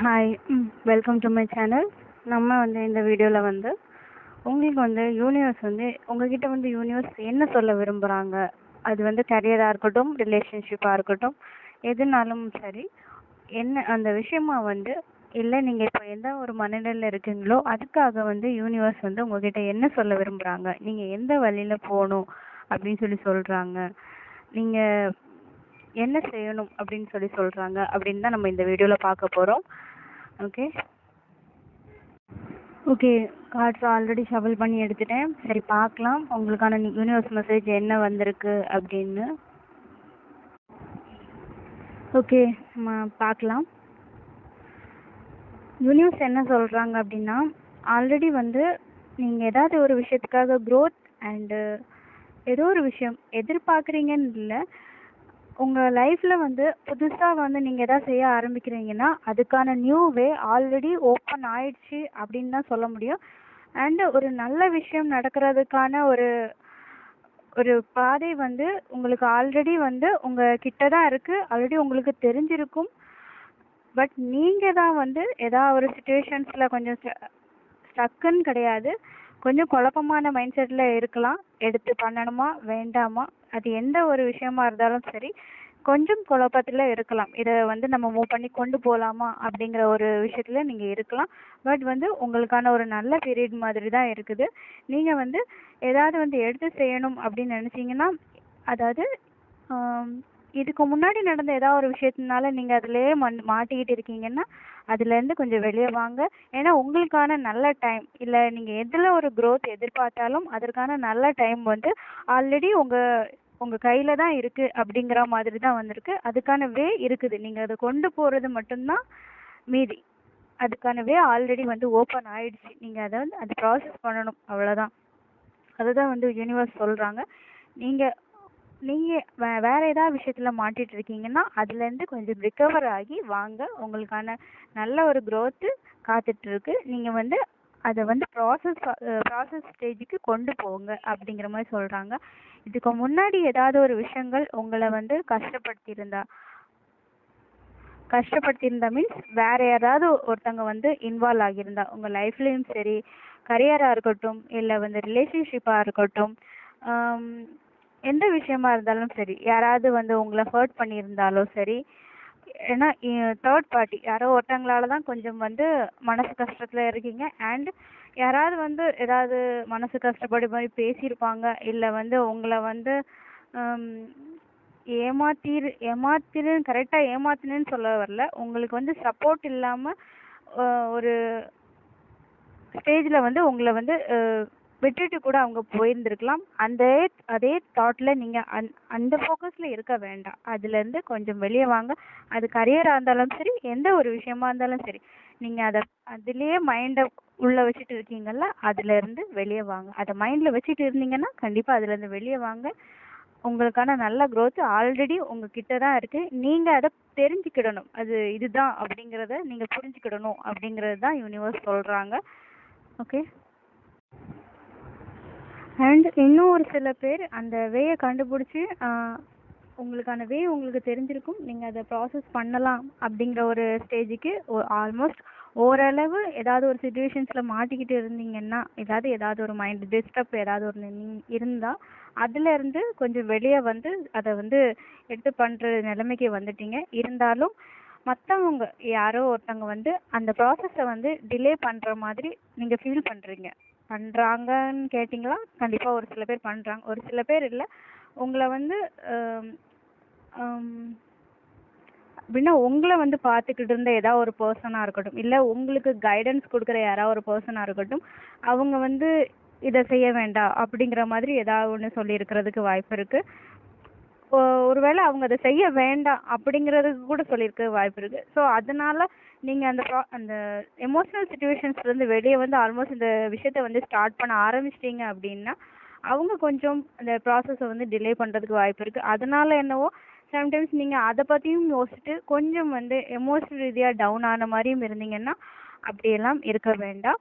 Hi welcome to my channel. நம்ம இந்த வீடியோவில் உங்களுக்கு யூனிவர்ஸ் உங்ககிட்ட யூனிவர்ஸ் என்ன சொல்ல விரும்புகிறாங்க, அது கரியராக இருக்கட்டும், ரிலேஷன்ஷிப்பாக இருக்கட்டும், எதுனாலும் சரி, என்ன அந்த விஷயமா இல்லை நீங்கள் இப்போ எந்த ஒரு மனநிலையில் இருக்கீங்களோ அதுக்காக யூனிவர்ஸ் உங்ககிட்ட என்ன சொல்ல விரும்புகிறாங்க, நீங்கள் எந்த வழியில் போகணும் அப்படின்னு சொல்கிறாங்க, நீங்கள் என்ன செய்யணும் அப்படின்னு சொல்கிறாங்க அப்படின்னு தான் நம்ம இந்த வீடியோவில் பார்க்க போகிறோம். ஓகே கார்ட்ஸ் ஆல்ரெடி ஷஃபிள் பண்ணி எடுத்துட்டேன். சரி, பார்க்கலாம் உங்களுக்கான யூனிவர்ஸ் மெசேஜ் என்ன வந்திருக்கு அப்படின்னு. ஓகே, நம்ம பார்க்கலாம். யூனிவர்ஸ் என்ன சொல்கிறாங்க அப்படின்னா, ஆல்ரெடி நீங்கள் ஏதாவது ஒரு விஷயத்துக்காக க்ரோத் அண்டு ஏதோ ஒரு விஷயம் எதிர்பார்க்குறீங்கன்னு இல்லை, உங்கள் லைஃப்பில் புதுசாக நீங்கள் எதாவது செய்ய ஆரம்பிக்கிறீங்கன்னா அதுக்கான நியூ வே ஆல்ரெடி ஓப்பன் ஆயிடுச்சு அப்படின்னு தான் சொல்ல முடியும். அண்டு ஒரு நல்ல விஷயம் நடக்கிறதுக்கான ஒரு ஒரு பாதை உங்களுக்கு ஆல்ரெடி உங்கள் கிட்ட தான் இருக்குது, ஆல்ரெடி உங்களுக்கு தெரிஞ்சிருக்கும். பட் நீங்கள் தான் ஏதாவது ஒரு சுச்சுவேஷன்ஸில் கொஞ்சம் ஸ்டக்குன்னு கிடையாது, கொஞ்சம் குழப்பமான மைண்ட் செட்டில் இருக்கலாம். எடுத்து பண்ணணுமா வேண்டாமா, அது எந்த ஒரு விஷயமா இருந்தாலும் சரி, கொஞ்சம் குழப்பத்தில் இருக்கலாம். இதை நம்ம மூவ் பண்ணி கொண்டு போகலாமா அப்படிங்கிற ஒரு விஷயத்தில் நீங்கள் இருக்கலாம். பட் உங்களுக்கான ஒரு நல்ல பீரியட் மாதிரி தான் இருக்குது. நீங்கள் ஏதாவது எடுத்து செய்யணும் அப்படின்னு நினச்சிங்கன்னா, அதாவது இதுக்கு முன்னாடி நடந்த ஏதாவது ஒரு விஷயத்தினால நீங்கள் அதிலேயே மாட்டிக்கிட்டு இருக்கீங்கன்னா அதுலேருந்து கொஞ்சம் வெளியே வாங்க. ஏன்னா உங்களுக்கான நல்ல டைம் இல்லை, நீங்கள் எதில் ஒரு க்ரோத் எதிர்பார்த்தாலும் அதற்கான நல்ல டைம் ஆல்ரெடி உங்கள் கையில் தான் இருக்குது அப்படிங்கிற மாதிரி தான் வந்திருக்கு. அதுக்கான வே இருக்குது, நீங்கள் அதை கொண்டு போகிறது மட்டும்தான் மீதி. அதுக்கான வே ஆல்ரெடி ஓப்பன் ஆயிடுச்சு, நீங்கள் அதை அது ப்ராசஸ் பண்ணணும், அவ்வளோதான். அதுதான் யூனிவர்ஸ் சொல்கிறாங்க. நீங்கள் வேறு ஏதாவது விஷயத்தில் மாட்டிகிட்டு இருக்கீங்கன்னா அதுலேருந்து கொஞ்சம் ரிக்கவர் ஆகி வாங்க, உங்களுக்கான நல்ல ஒரு க்ரோத்து காத்துட்ருக்கு. நீங்கள் அதை ப்ராசஸ் ஸ்டேஜுக்கு கொண்டு போங்க அப்படிங்கிற மாதிரி சொல்கிறாங்க. இதுக்கு முன்னாடி ஏதாவது ஒரு விஷயங்கள் உங்களை கஷ்டப்படுத்தியிருந்தா மீன்ஸ் வேறு யாராவது ஒருத்தவங்க இன்வால்வ் ஆகியிருந்தா உங்கள் லைஃப்லேயும் சரி, கரியராக இருக்கட்டும் இல்லை ரிலேஷன்ஷிப்பாக இருக்கட்டும், எந்த விஷயமா இருந்தாலும் சரி, யாராவது உங்களை ஹர்ட் பண்ணியிருந்தாலும் சரி, ஏன்னா தேர்ட் பார்ட்டி யாரோ ஒருத்தங்களால தான் கொஞ்சம் மனசு கஷ்டத்தில் இருக்கீங்க. அண்ட் யாராவது ஏதாவது மனசு கஷ்டப்படி மாதிரி பேசியிருப்பாங்க, இல்லை உங்களை ஏமாத்திருன்னு கரெக்டாக ஏமாத்தினேன்னு சொல்ல வரல, உங்களுக்கு சப்போர்ட் இல்லாமல் ஒரு ஸ்டேஜில் உங்களை விட்டுட்டு கூட அவங்க போயிருந்துருக்கலாம். அதே தாட்டில் நீங்கள் அந்த ஃபோக்கஸில் இருக்க வேண்டாம். அதுலேருந்து கொஞ்சம் வெளியே வாங்க. அது கரியராக இருந்தாலும் சரி, எந்த ஒரு விஷயமா இருந்தாலும் சரி, நீங்கள் அதுலேயே மைண்டை உள்ளே வச்சுட்டு இருக்கீங்கல்ல, அதுலேருந்து வெளியே வாங்க. அதை மைண்டில் வச்சுட்டு இருந்தீங்கன்னா கண்டிப்பாக அதுலேருந்து வெளியே வாங்க. உங்களுக்கான நல்ல க்ரோத் ஆல்ரெடி உங்ககிட்ட தான் இருக்குது. நீங்கள் அதை தெரிஞ்சுக்கிடணும், அது இதுதான் அப்படிங்கிறத நீங்கள் புரிஞ்சுக்கிடணும் அப்படிங்கிறது தான் யூனிவர்ஸ் சொல்கிறாங்க. ஓகே, அண்ட் இன்னும் ஒரு சில பேர் அந்த வேயை கண்டுபிடிச்சி உங்களுக்கான வே உங்களுக்கு தெரிஞ்சிருக்கும், நீங்கள் அதை ப்ராசஸ் பண்ணலாம் அப்படிங்கிற ஒரு ஸ்டேஜுக்கு ஆல்மோஸ்ட் ஓரளவு ஏதாவது ஒரு சுச்சுவேஷன்ஸில் மாட்டிக்கிட்டு இருந்தீங்கன்னா, ஏதாவது ஒரு மைண்ட் டிஸ்டர்ப் ஏதாவது ஒரு இருந்தால் அதுலேருந்து கொஞ்சம் வெளியே அதை எடுத்து பண்ணுற நிலைமைக்கு வந்துட்டீங்க. இருந்தாலும் மற்றவங்க யாரோ ஒருத்தவங்க அந்த ப்ராசஸை டிலே பண்ணுற மாதிரி நீங்கள் ஃபீல் பண்ணுறாங்கன்னு கேட்டிங்களா? கண்டிப்பாக ஒரு சில பேர் பண்ணுறாங்க, ஒரு சில பேர் இல்லை. உங்களை அப்படின்னா உங்களை பார்த்துக்கிட்டு இருந்த ஏதாவது ஒரு பர்சனாக இருக்கட்டும், இல்லை உங்களுக்கு கைடன்ஸ் கொடுக்குற யாராவது ஒரு பர்சனாக இருக்கட்டும், அவங்க இதை செய்ய வேண்டாம் அப்படிங்கிற மாதிரி ஏதாவது ஒன்று சொல்லியிருக்கிறதுக்கு வாய்ப்பு இருக்குது. ஒருவேளை அவங்க அதை செய்ய வேண்டாம் அப்படிங்கிறதுக்கு கூட சொல்லியிருக்க வாய்ப்பு இருக்குது. ஸோ அதனால் நீங்கள் அந்த எமோஷ்னல் சுச்சுவேஷன்ஸ்லேருந்து வெளியே ஆல்மோஸ்ட் இந்த விஷயத்தை ஸ்டார்ட் பண்ண ஆரம்பிச்சிட்டிங்க அப்படின்னா அவங்க கொஞ்சம் அந்த ப்ராசஸை டிலே பண்ணுறதுக்கு வாய்ப்பு இருக்குது. அதனால் என்னவோ சம்டைம்ஸ் நீங்கள் அதை பற்றியும் யோசிச்சுட்டு கொஞ்சம் எமோஷனல் ரீதியாக டவுன் ஆன மாதிரியும் இருந்தீங்கன்னா அப்படியெல்லாம் இருக்க வேண்டாம்.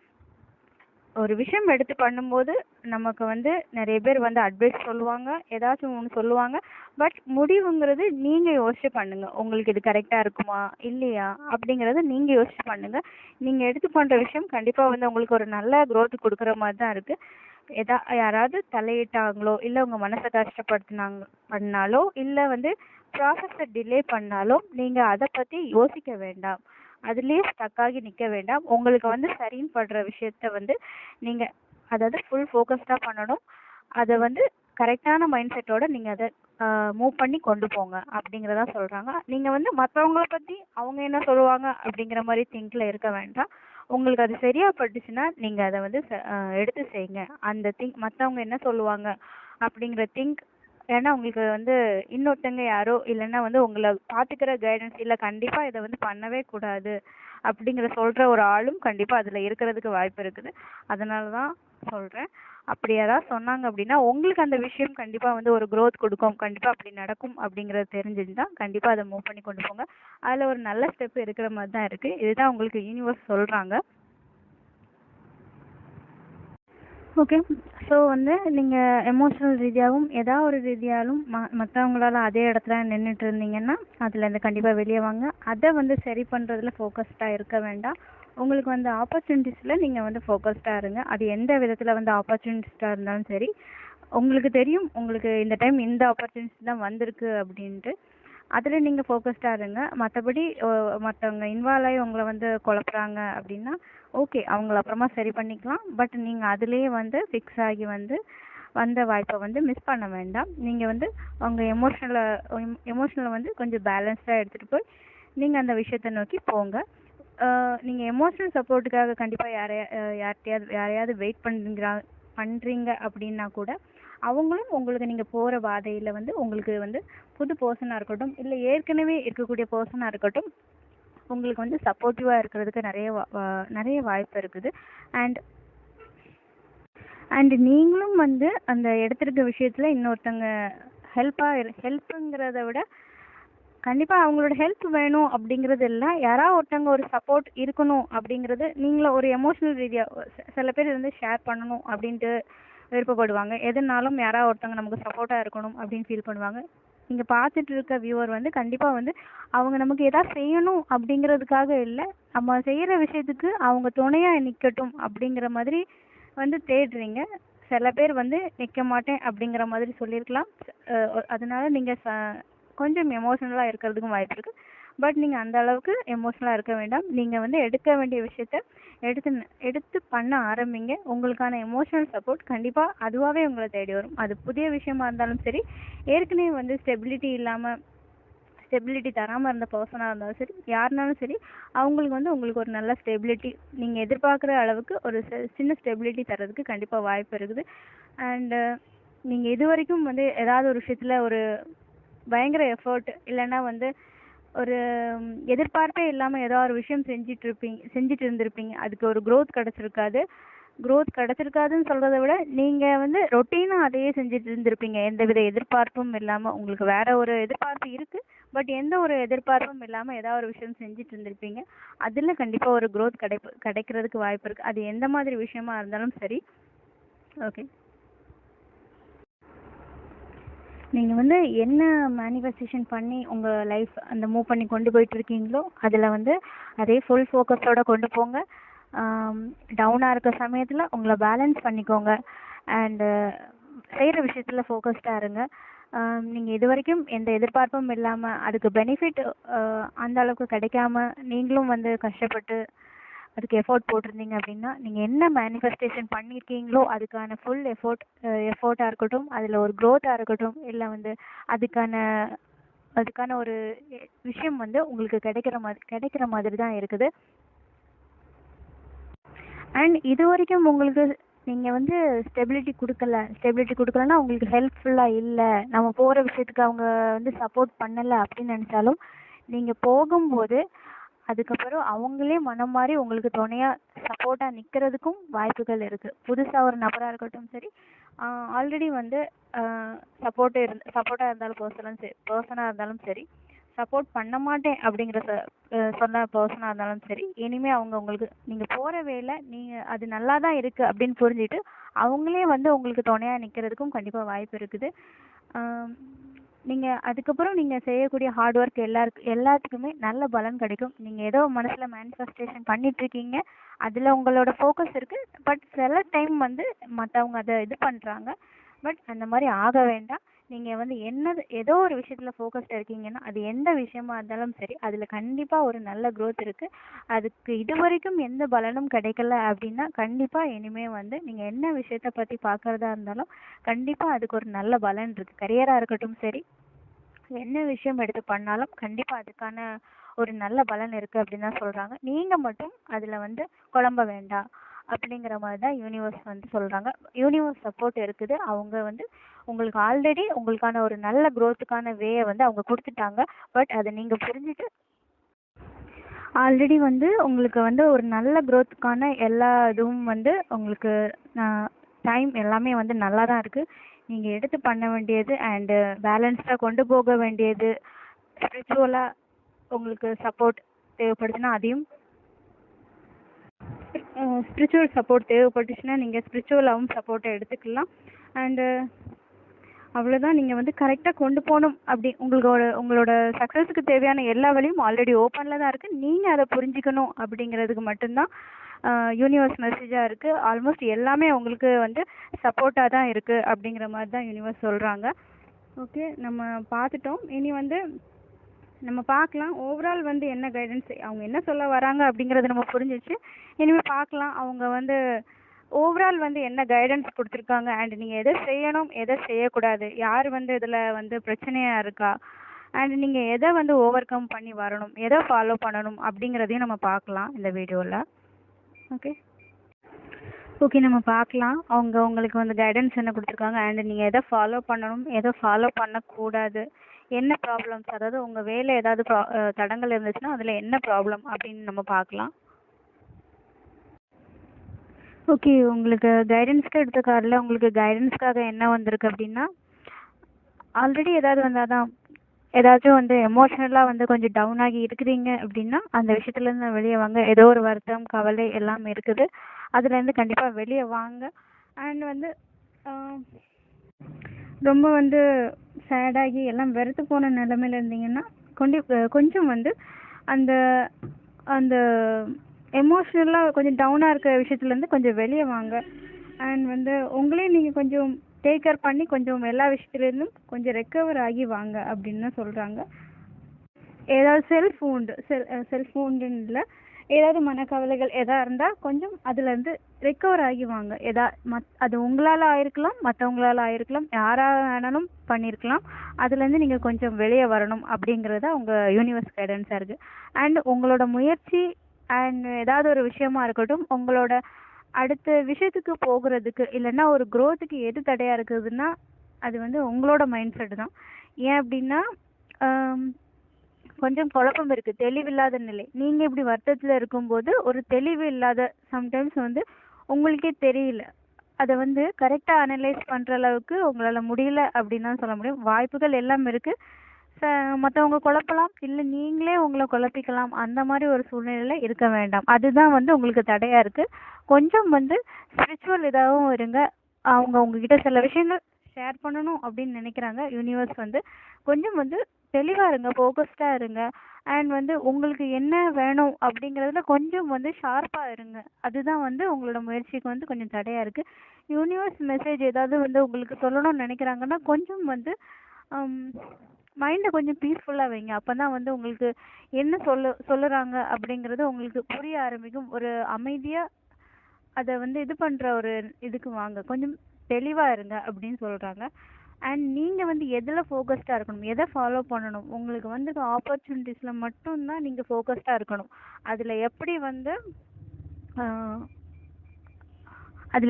ஒரு விஷயம் எடுத்து பண்ணும்போது நமக்கு வந்து நிறைய பேர் வந்து அட்வைஸ் சொல்லுவாங்க, ஏதாச்சும் ஒன்று சொல்லுவாங்க. பட் முடிவுங்கிறது நீங்க யோசிச்சு பண்ணுங்க. உங்களுக்கு இது கரெக்டா இருக்குமா இல்லையா அப்படிங்கறத நீங்க யோசிச்சு பண்ணுங்க. நீங்க எடுத்து பண்ற விஷயம் கண்டிப்பா வந்து உங்களுக்கு ஒரு நல்ல growth கொடுக்குற மாதிரி தான் இருக்கு. யாராவது தலையிட்டாங்களோ இல்ல உங்க மனசை கஷ்டப்படுத்தினாங்க பண்ணாலோ இல்ல வந்து ப்ராசஸ டிலே பண்ணாலோ நீங்க அதை பத்தி யோசிக்க வேண்டாம். அதுலயே ஸ்டக் ஆகி நிக்க வேண்டாம். உங்களுக்கு வந்து சரின்னு படுற விஷயத்த வந்து நீங்க அதாவது ஃபுல் ஃபோக்கஸ்டா பண்ணணும். அதை வந்து கரெக்டான மைண்ட் செட்டோட நீங்க அதை மூவ் பண்ணி கொண்டு போங்க அப்படிங்கறதா சொல்றாங்க. நீங்க வந்து மத்தவங்கள பத்தி அவங்க என்ன சொல்லுவாங்க அப்படிங்கிற மாதிரி திங்க்ல இருக்க வேண்டாம். உங்களுக்கு அது சரியா பட்டுச்சுன்னா நீங்க அதை வந்து எடுத்து செய்யுங்க. அந்த திங்க் மத்தவங்க என்ன சொல்லுவாங்க அப்படிங்கிற திங்க், ஏன்னா உங்களுக்கு வந்து இன்னொருத்தங்க யாரோ இல்லைன்னா வந்து உங்களை பாத்துக்கிற கைடன்ஸ் இல்ல கண்டிப்பா இதை வந்து பண்ணவே கூடாது அப்படிங்கிற சொல்ற ஒரு ஆளும் கண்டிப்பா அதுல இருக்கிறதுக்கு வாய்ப்பு இருக்குது. அதனாலதான் சொல்றேன். அப்படி யாராவது சொன்னாங்க அப்படின்னா உங்களுக்கு அந்த விஷயம் கண்டிப்பா வந்து ஒரு growth கொடுக்கும், கண்டிப்பா அப்படி நடக்கும் அப்படிங்கறது தெரிஞ்சிருந்தா கண்டிப்பா அதை மூவ் பண்ணி கொண்டு போங்க. அதுல ஒரு நல்ல ஸ்டெப் இருக்கிற மாதிரி தான் இருக்கு. இதுதான் உங்களுக்கு யூனிவர்ஸ் சொல்றாங்க. ஓகே. ஸோ வந்து நீங்கள் எமோஷனல் ரீதியாகவும் ஏதாவது ஒரு ரீதியாலும் மற்றவங்களால அதே இடத்துல நின்றுட்டு இருந்தீங்கன்னா அதுலேருந்து கண்டிப்பாக வெளியே வாங்க. அதை வந்து சரி பண்ணுறதுல ஃபோக்கஸ்டாக இருக்க வேண்டாம். உங்களுக்கு வந்து ஆப்பர்ச்சுனிட்டிஸில் நீங்கள் வந்து ஃபோக்கஸ்டாக இருங்க. அது எந்த விதத்தில் வந்து ஆப்பர்ச்சுனிட்டிஸாக இருந்தாலும் சரி, உங்களுக்கு தெரியும் உங்களுக்கு இந்த டைம் இந்த ஆப்பர்ச்சுனிட்டிஸ் தான் வந்திருக்கு அப்படின்ட்டு அதில் நீங்கள் ஃபோக்கஸ்டாக இருங்க. மற்றபடி மற்றவங்க இன்வால்வ் ஆகி உங்களை வந்து குழப்புறாங்க அப்படின்னா ஓகே, அவங்கள அப்புறமா சரி பண்ணிக்கலாம். பட் நீங்கள் அதுலேயே வந்து ஃபிக்ஸ் ஆகி வந்து வந்த வாய்ப்பை வந்து மிஸ் பண்ண வேண்டாம். நீங்கள் வந்து உங்கள் எமோஷனலை வந்து கொஞ்சம் பேலன்ஸ்டாக எடுத்துகிட்டு போய் நீங்கள் அந்த விஷயத்தை நோக்கி போங்க. நீங்கள் எமோஷனல் சப்போர்ட்டுக்காக கண்டிப்பாக யாரையாவது வெயிட் பண்ணுறீங்க அப்படின்னா கூட அவங்களும் உங்களுக்கு நீங்கள் போகிற பாதையில் வந்து உங்களுக்கு வந்து புது பர்சனாக இருக்கட்டும் இல்லை ஏற்கனவே இருக்கக்கூடிய பர்சனாக இருக்கட்டும் உங்களுக்கு வந்து சப்போர்ட்டிவாக இருக்கிறதுக்கு நிறைய வாய்ப்பு இருக்குது. அண்ட் நீங்களும் வந்து அந்த எடுத்திருக்க விஷயத்தில் இன்னொருத்தங்க ஹெல்ப்புங்கிறத விட கண்டிப்பாக அவங்களோட ஹெல்ப் வேணும் அப்படிங்கிறது இல்லை, யாராவது ஒருத்தவங்க ஒரு சப்போர்ட் இருக்கணும் அப்படிங்கிறது. நீங்களும் ஒரு எமோஷனல் ரீதியாக சில பேர் வந்து ஷேர் பண்ணணும் அப்படின்ட்டு விருப்பப்படுவாங்க. எதுனாலும் யாராவது ஒருத்தவங்க நமக்கு சப்போர்ட்டாக இருக்கணும் அப்படின்னு ஃபீல் பண்ணுவாங்க. நீங்கள் பார்த்துட்டு இருக்க வியூவர் வந்து கண்டிப்பாக வந்து அவங்க நமக்கு எதாவது செய்யணும் அப்படிங்கிறதுக்காக இல்லை, நம்ம செய்கிற விஷயத்துக்கு அவங்க துணையாக நிற்கட்டும் அப்படிங்கிற மாதிரி வந்து தேடுறீங்க. சில பேர் வந்து நிற்க மாட்டேன் அப்படிங்கிற மாதிரி சொல்லியிருக்கலாம். அதனால நீங்கள் கொஞ்சம் எமோஷனலாக இருக்கிறதுக்கும் வாய்ப்பு இருக்குது. பட் நீங்கள் அந்த அளவுக்கு எமோஷனலாக இருக்க வேண்டாம். நீங்கள் வந்து எடுக்க வேண்டிய விஷயத்த எடுத்து பண்ண ஆரம்பிங்க. உங்களுக்கான எமோஷனல் சப்போர்ட் கண்டிப்பாக அதுவாகவே உங்களை தேடி வரும். அது புதிய விஷயமா இருந்தாலும் சரி, ஏற்கனவே வந்து ஸ்டெபிலிட்டி தராமல் இருந்த பர்சனாக இருந்தாலும் சரி, யாருனாலும் சரி, அவங்களுக்கு வந்து உங்களுக்கு ஒரு நல்ல ஸ்டெபிலிட்டி நீங்கள் எதிர்பார்க்குற அளவுக்கு ஒரு சின்ன ஸ்டெபிலிட்டி தரதுக்கு கண்டிப்பாக வாய்ப்பு இருக்குது. அண்டு நீங்கள் இது வரைக்கும் வந்து ஏதாவது ஒரு விஷயத்தில் ஒரு பயங்கர எஃபர்ட் இல்லைன்னா வந்து ஒரு எதிர்பார்ப்பே இல்லாமல் ஏதோ ஒரு விஷயம் செஞ்சுட்டு இருந்திருப்பீங்க. அதுக்கு ஒரு growth கிடைச்சிருக்காதுன்னு சொல்கிறத விட நீங்கள் வந்து ரொட்டீனாக அதையே செஞ்சுட்டு இருந்திருப்பீங்க. எந்தவித எதிர்பார்ப்பும் இல்லாமல். உங்களுக்கு வேற ஒரு எதிர்பார்ப்பு இருக்குது, பட் எந்த ஒரு எதிர்பார்ப்பும் இல்லாமல் ஏதாவது ஒரு விஷயம் செஞ்சுட்டு இருந்திருப்பீங்க. அதில் கண்டிப்பாக ஒரு growth கிடைக்கிறதுக்கு வாய்ப்பு இருக்குது. அது எந்த மாதிரி விஷயமா இருந்தாலும் சரி. ஓகே, நீங்கள் வந்து என்ன மேனிஃபெஸ்டேஷன் பண்ணி உங்கள் லைஃப் அந்த மூவ் பண்ணி கொண்டு போயிட்டு இருக்கீங்களோ அதில் வந்து அதே ஃபுல் ஃபோக்கஸோட கொண்டு போங்க. டவுனாக இருக்க சமயத்தில் உங்களை பேலன்ஸ் பண்ணிக்கோங்க. அண்டு செய்கிற விஷயத்தில் ஃபோக்கஸ்டாக இருங்க. நீங்கள் இது வரைக்கும் எந்த எதிர்பார்ப்பும் இல்லாமல் அதுக்கு பெனிஃபிட் அந்த அளவுக்கு கிடைக்காம நீங்களும் வந்து கஷ்டப்பட்டு அதுக்கு எஃபோர்ட் போட்டிருந்தீங்க அப்படின்னா நீங்கள் என்ன மேனிஃபெஸ்டேஷன் பண்ணியிருக்கீங்களோ அதுக்கான ஃபுல் எஃபோர்ட்டாக இருக்கட்டும், அதில் ஒரு க்ரோத்தாக இருக்கட்டும், இல்லை வந்து அதுக்கான ஒரு விஷயம் வந்து உங்களுக்கு கிடைக்கிற மாதிரி தான் இருக்குது. அண்ட் இது வரைக்கும் உங்களுக்கு நீங்கள் வந்து ஸ்டெபிலிட்டி கொடுக்கலன்னா உங்களுக்கு ஹெல்ப்ஃபுல்லாக இல்லை, நம்ம போகிற விஷயத்துக்கு அவங்க வந்து சப்போர்ட் பண்ணலை அப்படின்னு நினச்சாலும் நீங்கள் போகும்போது அதுக்கப்புறம் அவங்களே மனம் மாறி உங்களுக்கு துணையாக சப்போர்ட்டாக நிற்கிறதுக்கும் வாய்ப்புகள் இருக்குது. புதுசாக ஒரு நபராக இருக்கட்டும் சரி, ஆல்ரெடி வந்து சப்போர்ட்டாக இருந்தாலும் பர்சனாக இருந்தாலும் சரி, சப்போர்ட் பண்ண மாட்டேன் அப்படிங்கிற சொன்ன பர்சனாக இருந்தாலும் சரி, இனிமேல் அவங்க உங்களுக்கு நீங்கள் போகிற வேலை நீங்கள் அது நல்லா தான் இருக்குது அப்படின்னு புரிஞ்சுட்டு அவங்களே வந்து உங்களுக்கு துணையாக நிற்கிறதுக்கும் கண்டிப்பாக வாய்ப்பு இருக்குது. நீங்கள் அதுக்கப்புறம் நீங்கள் செய்யக்கூடிய ஹார்ட் ஒர்க் எல்லாத்துக்குமே நல்ல பலன் கிடைக்கும். நீங்கள் ஏதோ மனசில் மேனிஃபெஸ்டேஷன் பண்ணிகிட்ருக்கீங்க, அதில் உங்களோட ஃபோக்கஸ் இருக்குது. பட் சில டைம் வந்து மற்றவங்க அதை இது பண்ணுறாங்க. பட் அந்த மாதிரி ஆக வேண்டாம். நீங்கள் வந்து ஏதோ ஒரு விஷயத்தில் ஃபோக்கஸ்டாக இருக்கீங்கன்னா அது எந்த விஷயமா இருந்தாலும் சரி, அதில் கண்டிப்பாக ஒரு நல்ல க்ரோத் இருக்குது. அதுக்கு இது வரைக்கும் எந்த பலனும் கிடைக்கல அப்படின்னா கண்டிப்பாக இனிமேல் வந்து நீங்கள் என்ன விஷயத்தை பற்றி பார்க்குறதா இருந்தாலும் கண்டிப்பாக அதுக்கு ஒரு நல்ல பலன் இருக்குது. கரியராக இருக்கட்டும் சரி, என்ன விஷயம் எடுத்து பண்ணாலும் கண்டிப்பாக அதுக்கான ஒரு நல்ல பலன் இருக்குது அப்படின்னு தான் சொல்கிறாங்க. நீங்கள் மட்டும் அதில் வந்து குழம்ப வேண்டாம் அப்படிங்கிற மாதிரி தான் யூனிவர்ஸ் வந்து சொல்கிறாங்க. யூனிவர்ஸ் சப்போர்ட் இருக்குது. அவங்க வந்து உங்களுக்கு ஆல்ரெடி உங்களுக்கான ஒரு நல்ல க்ரோத்துக்கான வேயை வந்து அவங்க கொடுத்துட்டாங்க. பட் அதை நீங்கள் புரிஞ்சுட்டு ஆல்ரெடி வந்து உங்களுக்கு வந்து ஒரு நல்ல க்ரோத்துக்கான எல்லா இதுவும் வந்து உங்களுக்கு டைம் எல்லாமே வந்து நல்லா தான் இருக்குது. நீங்கள் எடுத்து பண்ண வேண்டியது அண்டு பேலன்ஸ்டாக கொண்டு போக வேண்டியது, ஸ்பிரிச்சுவலாக உங்களுக்கு சப்போர்ட் தேவைப்படுதுன்னா அதையும் ஸ்பிரிச்சுவல் சப்போர்ட் தேவைப்பட்டுச்சுன்னா நீங்கள் ஸ்பிரிச்சுவலாகவும் சப்போர்ட்டை எடுத்துக்கலாம். அண்டு அவ்வளோதான். நீங்கள் வந்து கரெக்டாக கொண்டு போகணும். அப்படி உங்களோட சக்ஸஸுக்கு தேவையான எல்லா வழியும் ஆல்ரெடி ஓப்பனில் தான் இருக்குது. நீங்கள் அதை புரிஞ்சுக்கணும் அப்படிங்கிறதுக்கு மட்டும்தான் யூனிவர்ஸ் மெசேஜாக இருக்குது. ஆல்மோஸ்ட் எல்லாமே உங்களுக்கு வந்து சப்போர்ட்டாக தான் இருக்குது அப்படிங்கிற மாதிரி தான் யூனிவர்ஸ் சொல்கிறாங்க. ஓகே, நம்ம பார்த்துட்டோம். இனி வந்து நம்ம பார்க்கலாம் ஓவரால் வந்து என்ன கைடன்ஸ் அவங்க என்ன சொல்ல வராங்க அப்படிங்கிறது நம்ம புரிஞ்சிச்சு. இனிமேல் பார்க்கலாம் அவங்க வந்து ஓவரால் வந்து என்ன கைடன்ஸ் கொடுத்துருக்காங்க அண்ட் நீங்கள் எதை செய்யணும் எதை செய்யக்கூடாது, யார் வந்து இதில் வந்து பிரச்சனையாக இருக்கா, அண்ட் நீங்கள் எதை வந்து ஓவர் கம் பண்ணி வரணும், எதை ஃபாலோ பண்ணணும் அப்படிங்கிறதையும் நம்ம பார்க்கலாம் இந்த வீடியோவில். ஓகே நம்ம பார்க்கலாம் அவங்க உங்களுக்கு வந்து கைடன்ஸ் என்ன கொடுத்துருக்காங்க அண்ட் நீங்கள் எதை ஃபாலோ பண்ணணும் எதை ஃபாலோ பண்ணக்கூடாது, என்ன ப்ராப்ளம்ஸ், அதாவது உங்கள் வேலை ஏதாவது தடங்கள் இருந்துச்சுன்னா அதில் என்ன ப்ராப்ளம் அப்படின்னு நம்ம பார்க்கலாம். ஓகே, உங்களுக்கு கைடன்ஸ்க்கு எடுத்த கார்டில் உங்களுக்கு கைடன்ஸ்க்காக என்ன வந்திருக்கு அப்படின்னா, ஆல்ரெடி ஏதாவது வந்தால் தான் ஏதாச்சும் வந்து எமோஷ்னலாக வந்து கொஞ்சம் டவுன் ஆகி இருக்கிறீங்க அப்படின்னா அந்த விஷயத்துலேருந்து வெளியே வாங்க. ஏதோ ஒரு வருத்தம் கவலை எல்லாமே இருக்குது, அதுலேருந்து கண்டிப்பாக வெளியே வாங்க. அண்ட் வந்து ரொம்ப வந்து சேடாகி எல்லாம் வெறுத்து போன நிலமையில இருந்தீங்கன்னா கொஞ்சம் வந்து அந்த அந்த எமோஷ்னலாக கொஞ்சம் டவுனாக இருக்கிற விஷயத்துலேருந்து கொஞ்சம் வெளியே வாங்க. அண்ட் வந்து உங்களையும் நீங்கள் கொஞ்சம் டேக் கேர் பண்ணி கொஞ்சம் எல்லா விஷயத்துலேருந்தும் கொஞ்சம் ரெக்கவர் ஆகி வாங்க அப்படின்னு தான் சொல்கிறாங்க. ஏதாவது செல்ஃப் வூண்டுன்னு இல்லை, ஏதாவது மனக்கவலைகள் எதாக இருந்தால் கொஞ்சம் அதுலேருந்து ரெக்கவர் ஆகி வாங்க. அது உங்களால் ஆயிருக்கலாம், மற்றவங்களால் ஆயிருக்கலாம், யாராக வேணாலும் பண்ணியிருக்கலாம். அதுலேருந்து நீங்கள் கொஞ்சம் வெளியே வரணும் அப்படிங்கிறத உங்கள் யூனிவர்ஸ் கைடன்ஸாக இருக்குது. அண்ட் உங்களோட முயற்சி அண்ட் ஏதாவது ஒரு விஷயமா இருக்கட்டும், உங்களோட அடுத்த விஷயத்துக்கு போகிறதுக்கு இல்லைன்னா ஒரு க்ரோத்துக்கு எது தடையாக இருக்குதுன்னா அது வந்து உங்களோட மைண்ட் செட்டு தான். ஏன் அப்படின்னா கொஞ்சம் குழப்பம் இருக்குது, தெளிவில்லாத நிலை. நீங்கள் இப்படி வருத்தத்தில் இருக்கும்போது ஒரு தெளிவு இல்லாத சம்டைம்ஸ் வந்து உங்களுக்கே தெரியல, அதை வந்து கரெக்டாக அனலைஸ் பண்ணுற அளவுக்கு உங்களால் முடியல அப்படின்னு தான் சொல்ல முடியும். வாய்ப்புகள் எல்லாம் இருக்குது, மற்றவங்க குழப்பலாம், இல்லை நீங்களே உங்களை குழப்பிக்கலாம். அந்த மாதிரி ஒரு சூழ்நிலையில் இருக்க வேண்டாம். அதுதான் வந்து உங்களுக்கு தடையாக இருக்குது. கொஞ்சம் வந்து ஸ்பிரிச்சுவல் இதாகவும் இருங்க. அவங்க உங்ககிட்ட சில விஷயங்கள் ஷேர் பண்ணணும் அப்படின்னு நினைக்கிறாங்க. யூனிவர்ஸ் வந்து கொஞ்சம் வந்து தெளிவாக இருங்க, ஃபோக்கஸ்டாக இருங்க. அண்ட் வந்து உங்களுக்கு என்ன வேணும் அப்படிங்கிறதுல கொஞ்சம் வந்து ஷார்ப்பாக இருங்க. அதுதான் வந்து உங்களோட முயற்சிக்கு வந்து கொஞ்சம் தடையாக இருக்குது. யூனிவர்ஸ் மெசேஜ் ஏதாவது வந்து உங்களுக்கு சொல்லணும்னு நினைக்கிறாங்கன்னா கொஞ்சம் வந்து மைண்டை கொஞ்சம் பீஸ்ஃபுல்லாக வைங்க. அப்போ தான் வந்து உங்களுக்கு என்ன சொல்லுறாங்க அப்படிங்கிறது உங்களுக்கு புரிய ஆரம்பிக்கும். ஒரு அமைதியாக அதை வந்து இது பண்ணுற ஒரு இதுக்கு வாங்க, கொஞ்சம் தெளிவாக இருங்க அப்படின்னு சொல்கிறாங்க. அண்ட் நீங்கள் வந்து எதில் ஃபோக்கஸ்டாக இருக்கணும், எதை ஃபாலோ பண்ணணும், உங்களுக்கு வந்து ஆப்பர்ச்சுனிட்டிஸில் மட்டும்தான் நீங்கள் ஃபோக்கஸ்டாக இருக்கணும். அதில்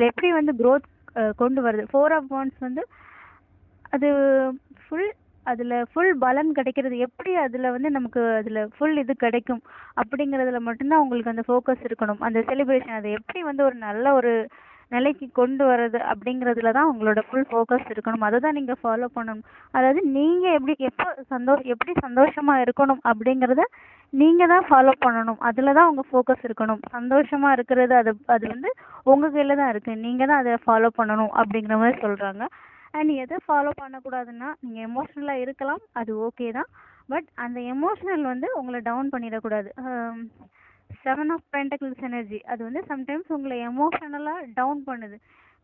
எப்படி வந்து க்ரோத் கொண்டு வருது. 4 of Wands வந்து அது அதில் ஃபுல் பலன் கிடைக்கிறது எப்படி, அதில் வந்து நமக்கு அதில் ஃபுல் இது கிடைக்கும் அப்படிங்கிறதுல மட்டும்தான் உங்களுக்கு அந்த ஃபோக்கஸ் இருக்கணும். அந்த செலிப்ரேஷன் அதை எப்படி வந்து ஒரு நல்ல ஒரு நிலைக்கு கொண்டு வர்றது அப்படிங்கிறதுல தான் உங்களோட ஃபுல் ஃபோக்கஸ் இருக்கணும். அதை தான் நீங்கள் ஃபாலோ பண்ணணும். அதாவது நீங்கள் எப்படி சந்தோஷமாக இருக்கணும் அப்படிங்கிறத நீங்கள் தான் ஃபாலோ பண்ணணும். அதில் தான் உங்கள் ஃபோக்கஸ் இருக்கணும். சந்தோஷமாக இருக்கிறது அது வந்து உங்கள் கையில் தான் இருக்குது. நீங்கள் தான் அதை ஃபாலோ பண்ணணும் அப்படிங்கிற மாதிரி சொல்கிறாங்க. அண்ட் எதை ஃபாலோ பண்ணக்கூடாதுன்னா, நீங்கள் எமோஷ்னலாக இருக்கலாம், அது ஓகே தான். பட் அந்த எமோஷனல் வந்து உங்களை டவுன் பண்ணிடக்கூடாது. 7 ஆஃப் பென்டக்கிள்ஸ் எனர்ஜி அது வந்து சம்டைம்ஸ் உங்களை எமோஷனலாக டவுன் பண்ணுது.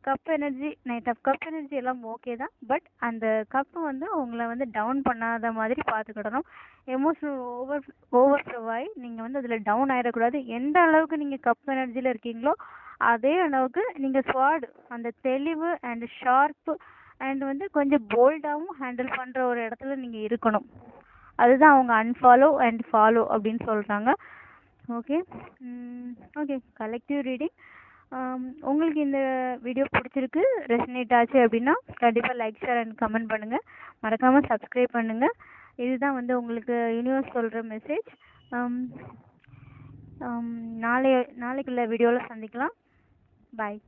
Cup energy, night half cup energy எல்லாம் ஓகே தான். பட் அந்த கப்பு வந்து உங்களை வந்து டவுன் பண்ணாத மாதிரி பார்த்துக்கிடணும். எமோஷனல் ஓவர் ஆகி நீங்கள் வந்து அதில் டவுன் ஆகிடக்கூடாது. எந்த அளவுக்கு நீங்கள் கப் எனர்ஜியில் இருக்கீங்களோ அதே அளவுக்கு நீங்கள் ஸ்வாட் அந்த தெளிவு அண்ட் ஷார்ப்பு அண்ட் வந்து கொஞ்சம் போல்டாகவும் ஹேண்டில் பண்ணுற ஒரு இடத்துல நீங்கள் இருக்கணும். அதுதான் அவங்க அன்ஃபாலோ அண்ட் ஃபாலோ அப்படின்னு சொல்கிறாங்க. Okay okay, collective reading. உங்களுக்கு இந்த வீடியோ பிடிச்சிருக்கு, ரெசனேட் ஆச்சு அப்படின்னா கண்டிப்பாக லைக், ஷேர் அண்ட் கமெண்ட் பண்ணுங்கள். மறக்காமல் சப்ஸ்கிரைப் பண்ணுங்கள். இதுதான் வந்து உங்களுக்கு யூனிவர்ஸ் சொல்கிற மெசேஜ். நாளைக்குள்ள வீடியோவில் சந்திக்கலாம். பாய்.